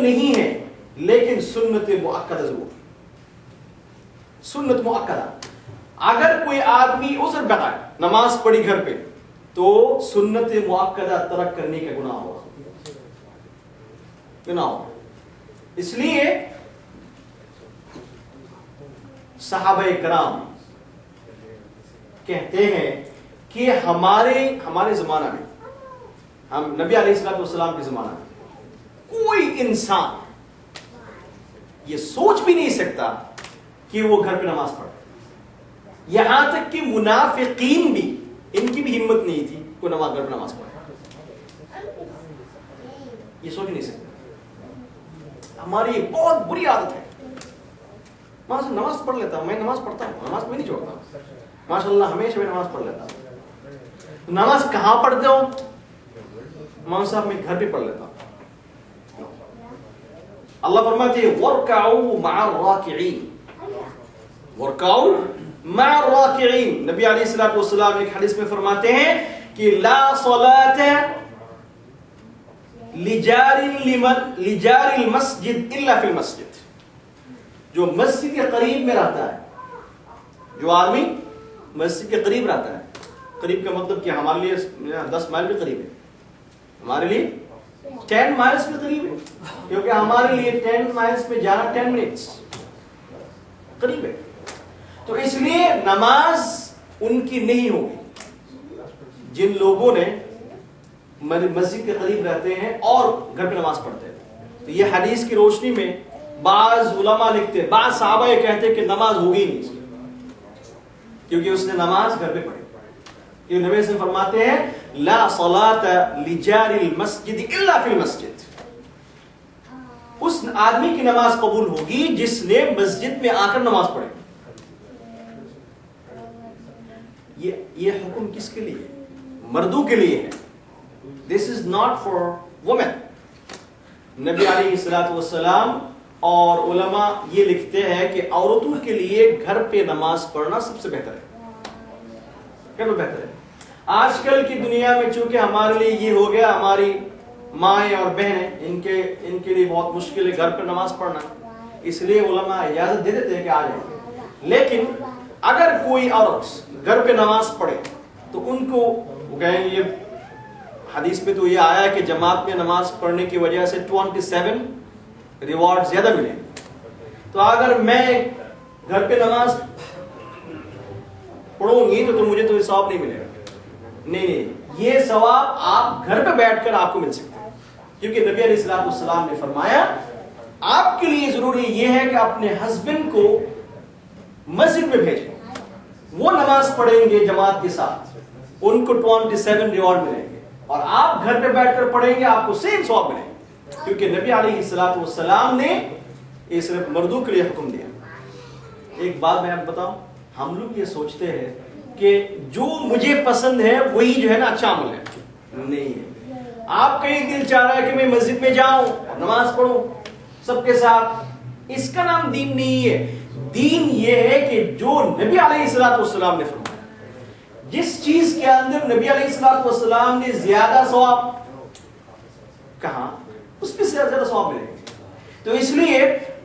نہیں ہے لیکن سنت مؤکدہ ضرور. سنت مؤکدہ. اگر کوئی آدمی عذر بغیر نماز پڑھی گھر پہ تو سنت مؤکدہ ترک کرنے کا گناہ ہوگا. گناہ ہوگا. اس لیے صحابہ کرام کہتے ہیں کہ ہمارے زمانہ میں، ہم نبی علیہ الصلوۃ والسلام کے زمانہ میں کوئی انسان یہ سوچ بھی نہیں سکتا کہ وہ گھر پہ نماز پڑھے. یہاں تک کہ منافقین بھی، ان کی بھی ہمت نہیں تھی کہ نماز گھر پہ نماز پڑھے. یہ سوچ نہیں سکتا. ہماری یہ بہت بری عادت ہے. وہاں سے نماز پڑھ لیتا ہوں، میں نماز پڑھتا ہوں، نماز کوئی نہیں چھوڑتا. ماشاء اللہ ہمیشہ میں نماز پڑھ لیتا ہوں. نماز کہاں پڑھتے ہو؟ مولوی صاحب میں گھر پہ پڑھ لیتا ہوں. اللہ فرماتے ہیں وَارْكَعُوا مَعَ الرَّاكِعِينَ. وَارْكَعُوا مَعَ الرَّاكِعِينَ. نبی علیہ الصلوۃ والسلام ایک حدیث میں فرماتے ہیں کہ لا صلاة لجار المسجد الا فی المسجد. جو مسجد کے قریب میں رہتا ہے، جو آدمی مسجد کے قریب رہتا ہے، قریب کا مطلب کہ ہمارے لیے 10 مائل بھی قریب ہے، ہمارے لیے 10 مائلز بھی قریب ہے، کیونکہ ہمارے لیے 10 مائلز میں جانا 10 منٹس قریب ہے. تو اس لیے نماز ان کی نہیں ہوگی جن لوگوں نے مسجد کے قریب رہتے ہیں اور گھر پہ نماز پڑھتے ہیں. تو یہ حدیث کی روشنی میں بعض علماء لکھتے ہیں، بعض صحابہ یہ کہتے ہیں کہ نماز ہوگی نہیں کیونکہ اس نے نماز گھر پہ پڑھی. یہ نبی سے فرماتے ہیں لا صلاة لجار المسجد الا فی المسجد. اس آدمی کی نماز قبول ہوگی جس نے مسجد میں آ کر نماز پڑھی. یہ حکم کس کے لیے؟ مردوں کے لیے ہے. This is not for women. نبی علیہ الصلوۃ والسلام اور علماء یہ لکھتے ہیں کہ عورتوں کے لیے گھر پہ نماز پڑھنا سب سے بہتر ہے. کیا بہتر ہے؟ آج کل کی دنیا میں چونکہ ہمارے لیے یہ ہو گیا، ہماری مائیں اور بہنیں ان کے لیے بہت مشکل ہے گھر پہ نماز پڑھنا، اس لیے علماء اجازت دے دیتے ہیں کہ آ جائیں. لیکن اگر کوئی عورت گھر پہ نماز پڑھے تو ان کو وہ کہیں گے، حدیث میں تو یہ آیا کہ جماعت میں نماز پڑھنے کی وجہ سے 27 ریوارڈ زیادہ ملے. تو اگر میں گھر پہ نماز پڑھوں گی تو مجھے تو ثواب نہیں ملے گا. نہیں، یہ ثواب آپ گھر پہ بیٹھ کر آپ کو مل سکتا ہے، کیونکہ نبی علیہ الصلوۃ والسلام نے فرمایا آپ کے لیے ضروری یہ ہے کہ اپنے ہسبینڈ کو مسجد میں بھیجیں، وہ نماز پڑھیں گے جماعت کے ساتھ، ان کو 27 ریوارڈ ملیں گے، اور آپ گھر پہ بیٹھ کر پڑھیں گے آپ کو سیم ثواب ملے گا، کیونکہ نبی علیہ الصلوۃ والسلام نے یہ صرف مردوں کے لیے حکم دیا. ایک بات میں آپ بتاؤں، ہم لوگ یہ سوچتے ہیں کہ جو مجھے پسند ہے وہی جو ہے نا اچھا عمل ہے. نہیں ہے. آپ کا یہ دل چاہ رہا ہے کہ میں مسجد میں جاؤں اور نماز پڑھوں سب کے ساتھ، اس کا نام دین نہیں ہے. دین یہ ہے کہ جو نبی علیہ الصلوۃ والسلام نے فرمایا، جس چیز کے اندر نبی علیہ الصلوۃ والسلام نے زیادہ ثواب کہا اس پہ زیادہ ثواب ملے گا. تو اس لیے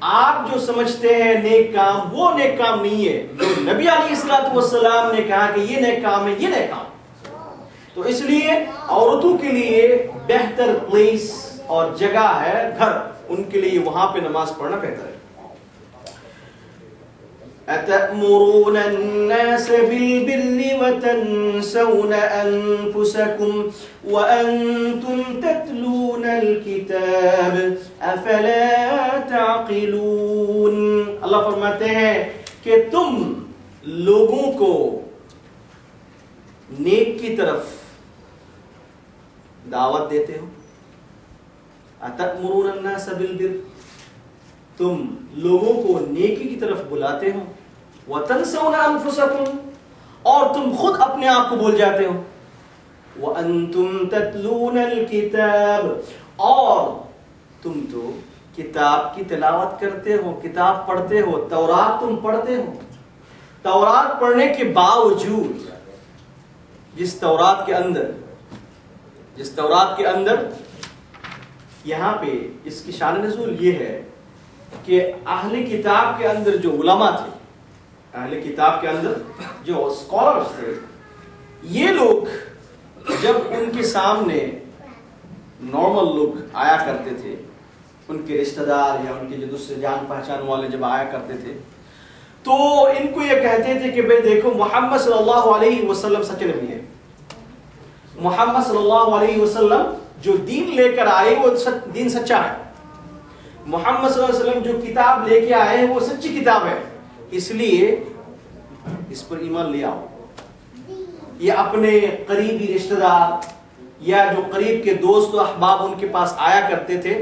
آپ جو سمجھتے ہیں نیک کام، وہ نیک کام نہیں ہے جو نبی علیہ الصلوۃ والسلام نے کہا کہ یہ نیک کام ہے، یہ نیک کام. تو اس لیے عورتوں کے لیے بہتر پلیس اور جگہ ہے گھر، ان کے لیے وہاں پہ نماز پڑھنا بہتر ہے. أَتَأْمُرُونَ النَّاسَ بِالْبِرِّ وَتَنْسَوْنَ أَنفُسَكُمْ وَأَنْتُمْ تَتْلُونَ الْكِتَابَ أَفَلَا تَعْقِلُونَ. اللہ فرماتے ہیں کہ تم لوگوں کو نیک کی طرف دعوت دیتے ہو. أَتَأْمُرُونَ النَّاسَ بِالْبِرِّ، تم لوگوں کو نیکی کی طرف بلاتے ہو. وَتَنْسَوْنَ أَنفُسَكُمْ، اور تم خود اپنے آپ کو بھول جاتے ہو. وَأَنْتُمْ تَتْلُونَ الْكِتَابَ، اور تم تو کتاب کی تلاوت کرتے ہو، کتاب پڑھتے ہو، تورات تم پڑھتے ہو. تورات پڑھنے کے باوجود جس تورات کے اندر یہاں پہ اس کی شان نزول یہ ہے کہ اہل کتاب کے اندر جو علماء تھے، اہل کتاب کے اندر جو اسکالرز تھے، یہ لوگ جب ان کے سامنے نارمل لوگ آیا کرتے تھے، ان کے رشتہ دار یا ان کے جو دوسرے جان پہچان والے جب آیا کرتے تھے، تو ان کو یہ کہتے تھے کہ بھئی دیکھو محمد صلی اللہ علیہ وسلم سچے نبی ہے، محمد صلی اللہ علیہ وسلم جو دین لے کر آئے وہ دین سچا ہے، محمد صلی اللہ علیہ وسلم جو کتاب لے کے آئے وہ سچی کتاب ہے، اس لیے اس پر ایمان لے آؤ۔ یہ اپنے قریبی رشتہ دار یا جو قریب کے دوست و احباب ان کے پاس آیا کرتے تھے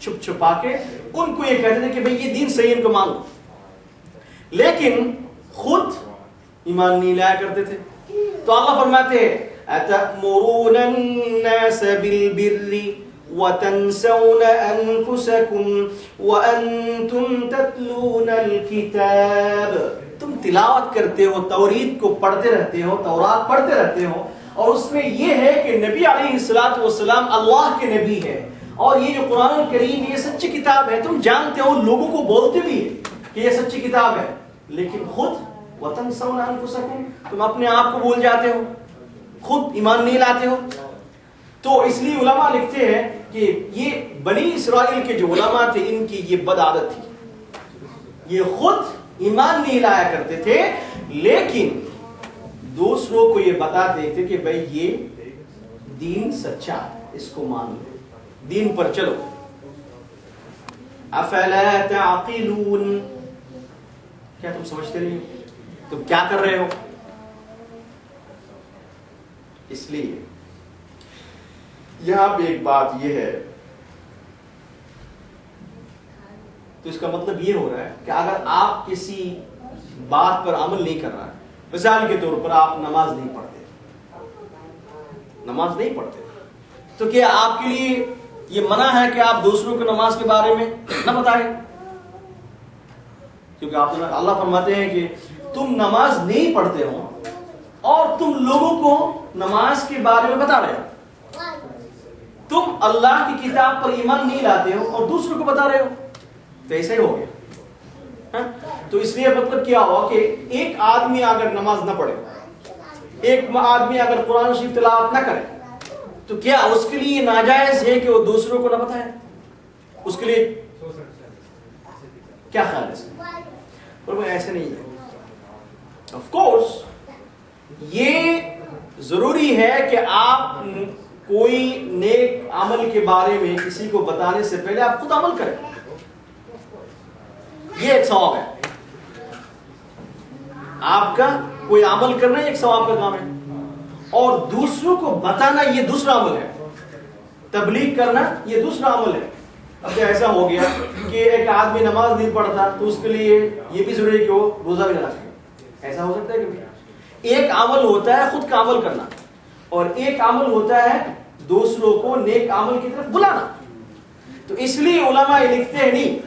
چھپ چھپا کے، ان کو یہ کہتے تھے کہ بھئی یہ دین صحیح، ان کو مان لو، لیکن خود ایمان نہیں لایا کرتے تھے۔ تو اللہ فرماتے ہیں أَتَأْمُرُونَ النَّاسَ بِالْبِرِّ وَتَنْسَوْنَ أَنفُسَكُمْ وَأَنْتُمْ تَتْلُونَ الْكِتَابَ، تم تلاوت کرتے ہو، توریت کو پڑھتے رہتے ہو، تورات پڑھتے رہتے ہو، اور اس میں یہ ہے کہ نبی علیہ السلام اللہ کے نبی ہے، اور یہ جو قرآن کریم یہ سچی کتاب ہے، تم جانتے ہو، لوگوں کو بولتے بھی کہ یہ سچی کتاب ہے، لیکن خود وَتَنْسَوْنَ أَنفُسَكُمْ، تم اپنے آپ کو بھول جاتے ہو، خود ایمان نہیں لاتے ہو۔ تو اس لیے علماء لکھتے ہیں کہ یہ بنی اسرائیل کے جو علماء تھے ان کی یہ بد عادت تھی، یہ خود ایمان نہیں لایا کرتے تھے، لیکن دوسروں کو یہ بتاتے تھے کہ بھئی یہ دین سچا ہے، اس کو مان لو، دین پر چلو۔ افلا تعقلون، کیا تم سمجھتے نہیں؟ تم کیا کر رہے ہو؟ اس لیے یہاں پہ ایک بات یہ ہے، تو اس کا مطلب یہ ہو رہا ہے کہ اگر آپ کسی بات پر عمل نہیں کر رہا ہے، مثال کے طور پر آپ نماز نہیں پڑھتے، تو کیا آپ کے لیے یہ منع ہے کہ آپ دوسروں کو نماز کے بارے میں نہ بتائیں؟ کیونکہ آپ اللہ فرماتے ہیں کہ تم نماز نہیں پڑھتے ہو اور تم لوگوں کو نماز کے بارے میں بتا رہے ہو، تم اللہ کی کتاب پر ایمان نہیں لاتے ہو اور دوسروں کو بتا رہے ہو، تو ایسا ہی ہو گیا۔ تو اس لیے مطلب کیا ہوا کہ ایک آدمی اگر نماز نہ پڑھے، ایک آدمی اگر قرآن شریف تلاوت نہ کرے، تو کیا اس کے لیے ناجائز ہے کہ وہ دوسروں کو نہ بتائے؟ اس کے لیے کیا خیال ہے؟ پر وہ ایسے نہیں ہے۔ آف کورس یہ ضروری ہے کہ آپ کوئی نیک عمل کے بارے میں کسی کو بتانے سے پہلے آپ خود عمل کریں، یہ ایک ثواب ہے۔ آپ کا کوئی عمل کرنا ایک ثواب کا کام ہے، اور دوسروں کو بتانا یہ دوسرا عمل ہے، تبلیغ کرنا یہ دوسرا عمل ہے۔ اب ایسا ہو گیا کہ ایک آدمی نماز نہیں پڑھتا تو اس کے لیے یہ بھی ضروری ہے کہ وہ روزہ بھی نہ رکھے، ایسا ہو سکتا ہے کہ ایک عمل ہوتا ہے خود کا عمل کرنا، اور ایک عمل ہوتا ہے دوسروں کو نیک عمل کی طرف بلانا۔ تو اس لیے علماء لکھتے ہیں نہیں،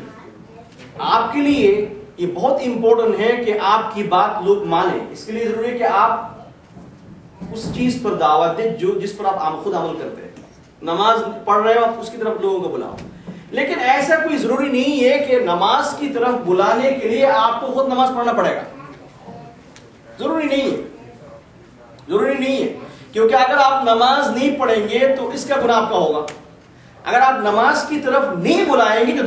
آپ کے لیے یہ بہت امپورٹنٹ ہے کہ آپ کی بات لوگ مانیں، اس کے لیے ضروری ہے کہ آپ اس چیز پر دعوت دیں جس پر آپ خود عمل کرتے ہیں۔ نماز پڑھ رہے ہو آپ اس کی طرف لوگوں کو بلاؤ، لیکن ایسا کوئی ضروری نہیں ہے کہ نماز کی طرف بلانے کے لیے آپ کو خود نماز پڑھنا پڑے گا، ضروری نہیں ہے، کیونکہ اگر آپ نماز نہیں پڑھیں گے تو اس کا گناہ آپ کا ہوگا، اگر آپ نماز کی طرف نہیں بلائیں گے تو